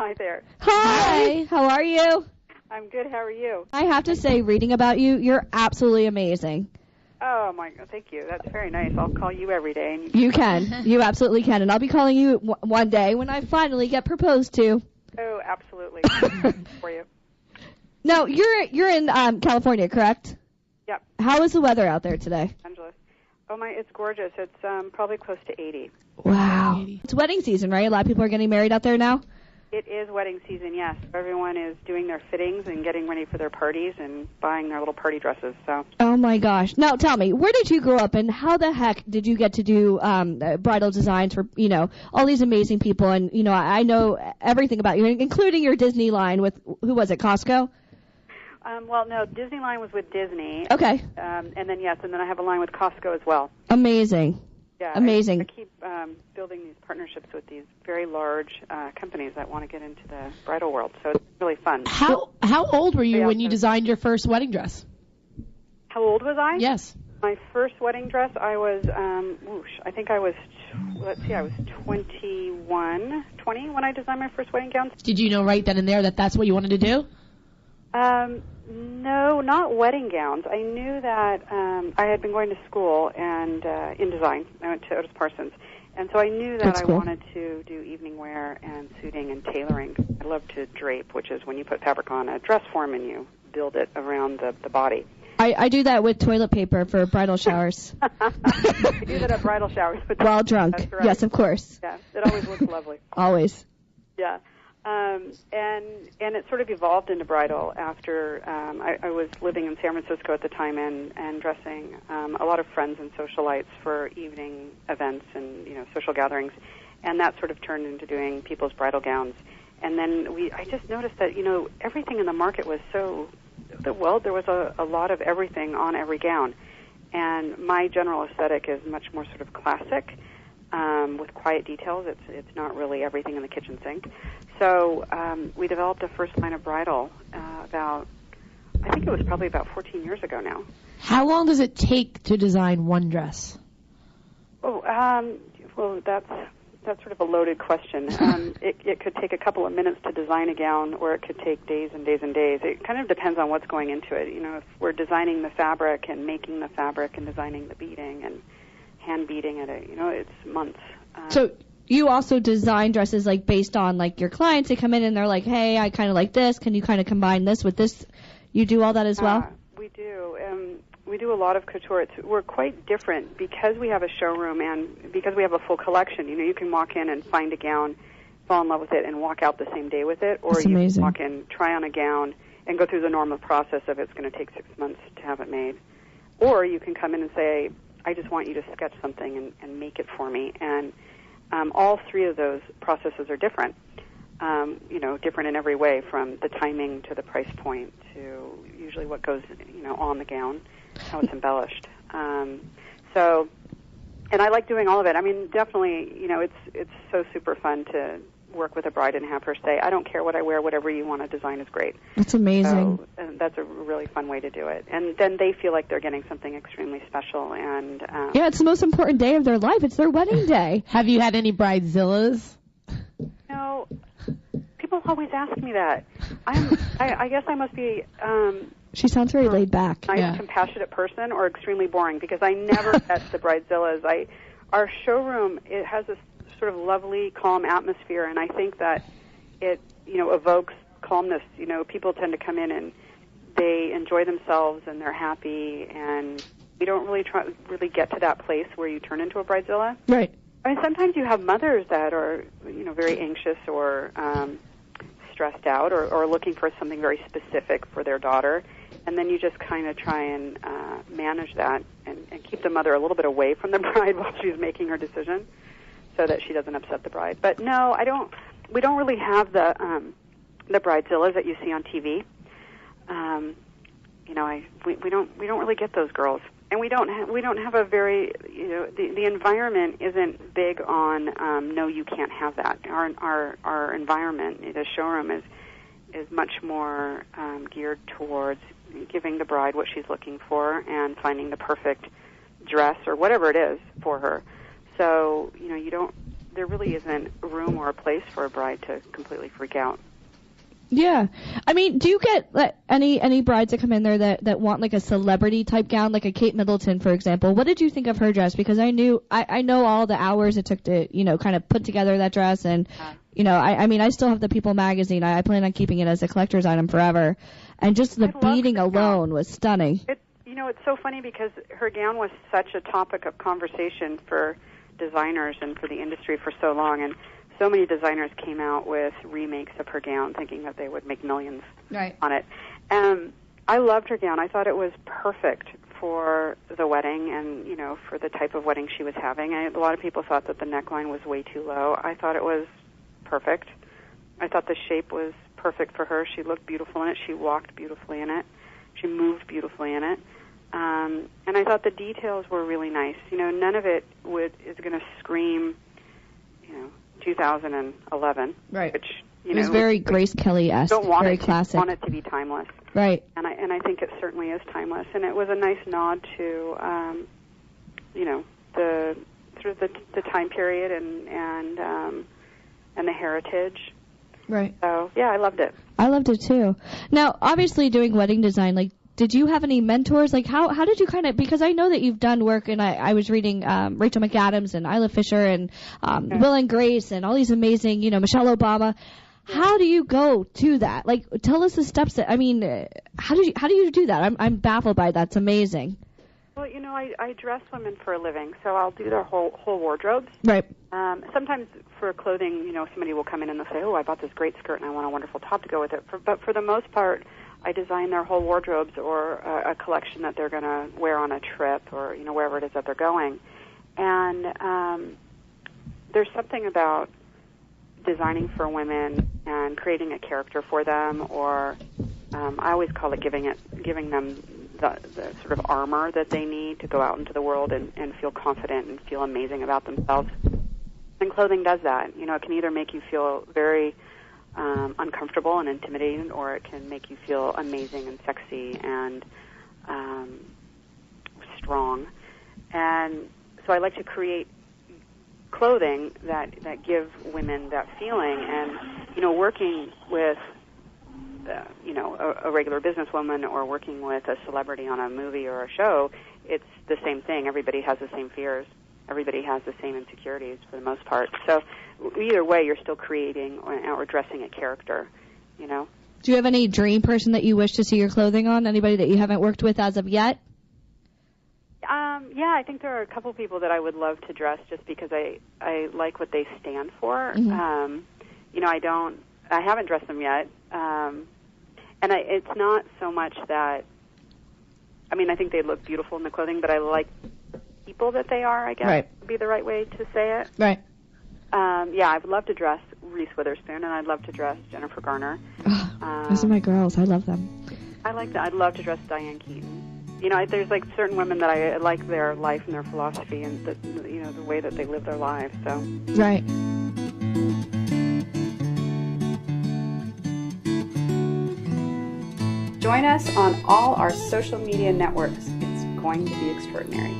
Hi there. Hi. How are you? I'm good. How are you? I have to say, reading about you, you're absolutely amazing. Oh, my God. Thank you. That's very nice. I'll call you every day. And You can. You absolutely can. And I'll be calling you one day when I finally get proposed to. Oh, absolutely. For you. No, you're in California, correct? Yep. How is the weather out there today? Angeles. Oh, it's gorgeous. It's probably close to 80. Wow. It's wedding season, right? A lot of people are getting married out there now? It is wedding season, yes. Everyone is doing their fittings and getting ready for their parties and buying their little party dresses. So. Oh, my gosh. Now, tell me, where did you grow up, and how the heck did you get to do bridal designs for, all these amazing people? And, I know everything about you, including your Disney line with, who was it, Costco? Well, no, Disney line was with Disney. Okay. And then I have a line with Costco as well. Amazing. Yeah, amazing. I keep building these partnerships with these very large companies that want to get into the bridal world, so it's really fun. How old were you when you designed your first wedding dress? How old was I? Yes. My first wedding dress, I was, I think I was 20 when I designed my first wedding gown. Did you know right then and there that that's what you wanted to do? No, not wedding gowns. I knew that I had been going to school and in design. I went to Otis Parsons, and so I knew that I wanted to do evening wear and suiting and tailoring. I love to drape, which is when you put fabric on a dress form and you build it around the body. I do that with toilet paper for bridal showers. I do that at bridal showers. While drunk. That's right. Yes, of course. Yeah, it always looks lovely. Always. Yeah. And it sort of evolved into bridal after I was living in San Francisco at the time and dressing a lot of friends and socialites for evening events and social gatherings, and that sort of turned into doing people's bridal gowns. And then I just noticed that everything in the market was there was a lot of everything on every gown, and my general aesthetic is much more sort of classic. With quiet details. It's not really everything in the kitchen sink. So we developed a first line of bridal I think it was probably about 14 years ago now. How long does it take to design one dress? Oh, well, that's sort of a loaded question. It could take a couple of minutes to design a gown, or it could take days and days and days. It kind of depends on what's going into it. If we're designing the fabric and making the fabric and designing the beading and hand beading it, it's months. So you also design dresses based on your clients. They come in and they're like, hey, I kind of like this. Can you kind of combine this with this? You do all that as well? We do. We do a lot of couture. We're quite different because we have a showroom and because we have a full collection. You can walk in and find a gown, fall in love with it, and walk out the same day with it. Or you can walk in, try on a gown, and go through the normal process of it's going to take 6 months to have it made. Or you can come in and say, I just want you to sketch something and make it for me. And all three of those processes are different, different in every way, from the timing to the price point to usually what goes, on the gown, how it's embellished. And I like doing all of it. I mean, definitely, it's so super fun to work with a bride and have her say, I don't care what I wear, whatever you want to design is great. That's amazing. So that's a really fun way to do it. And then they feel like they're getting something extremely special. And yeah, it's the most important day of their life. It's their wedding day. Have you had any Bridezillas? No. People always ask me that. I guess I must be... she sounds very laid back. I'm a compassionate person or extremely boring because I never get the Bridezillas. Our showroom, it has this sort of lovely, calm atmosphere, and I think that it, evokes calmness. People tend to come in and they enjoy themselves and they're happy, and we don't really get to that place where you turn into a Bridezilla. Right. I mean, sometimes you have mothers that are, very anxious or stressed out or looking for something very specific for their daughter, and then you just kind of try and manage that and keep the mother a little bit away from the bride while she's making her decision, so that she doesn't upset the bride. But no, we don't really have the Bridezillas that you see on TV. We don't really get those girls, and we don't have a very the environment isn't big on no, you can't have that. Our environment, the showroom is much more geared towards giving the bride what she's looking for and finding the perfect dress or whatever it is for her. So, there really isn't room or a place for a bride to completely freak out. Yeah. I mean, do you get any brides that come in there that want like a celebrity type gown, like a Kate Middleton, for example? What did you think of her dress? Because I know all the hours it took to, kind of put together that dress. And, I mean, I still have the People magazine. I plan on keeping it as a collector's item forever. And just the beading alone was stunning. It's so funny because her gown was such a topic of conversation for designers and for the industry for so long. And so many designers came out with remakes of her gown thinking that they would make millions on it. I loved her gown. I thought it was perfect for the wedding and, for the type of wedding she was having. A lot of people thought that the neckline was way too low. I thought it was perfect. I thought the shape was perfect for her. She looked beautiful in it. She walked beautifully in it. She moved beautifully in it. And I thought the details were really nice. None of it is going to scream, 2011, right? Which it was very Grace Kelly-esque, very classic. Want it to be timeless, right? And I think it certainly is timeless. And it was a nice nod to, the sort of the time period and the heritage. Right. So yeah, I loved it. I loved it too. Now, obviously, doing wedding design, like, did you have any mentors? Like, how did you kind of, because I know that you've done work, and I was reading Rachel McAdams and Isla Fisher and Will and Grace and all these amazing, Michelle Obama. Yeah. How do you go to that? Like, tell us the steps how do you do that? I'm baffled by that. It's amazing. Well, I dress women for a living, so I'll do their whole wardrobes. Right. Sometimes for clothing, somebody will come in and they'll say, "Oh, I bought this great skirt and I want a wonderful top to go with it." But for the most part, I design their whole wardrobes or a collection that they're going to wear on a trip or, wherever it is that they're going. And there's something about designing for women and creating a character for them, or I always call it giving them the sort of armor that they need to go out into the world and feel confident and feel amazing about themselves. And clothing does that. It can either make you feel very uncomfortable and intimidating, or it can make you feel amazing and sexy and strong. And so I like to create clothing that give women that feeling. And, working with, a regular businesswoman or working with a celebrity on a movie or a show, it's the same thing. Everybody has the same fears. Everybody has the same insecurities for the most part. So either way, you're still creating or dressing a character, Do you have any dream person that you wish to see your clothing on? Anybody that you haven't worked with as of yet? Yeah, I think there are a couple people that I would love to dress just because I like what they stand for. Mm-hmm. I haven't dressed them yet. And it's not so much that, I think they look beautiful in the clothing, but I like people that they are, I guess, right. would be the right way to say it. Right. Yeah, I would love to dress Reese Witherspoon, and I'd love to dress Jennifer Garner. Those are my girls. I love them. I like that. I'd love to dress Diane Keaton. There's like certain women that I like their life and their philosophy and the way that they live their lives. So. Right. Join us on all our social media networks. It's going to be extraordinary.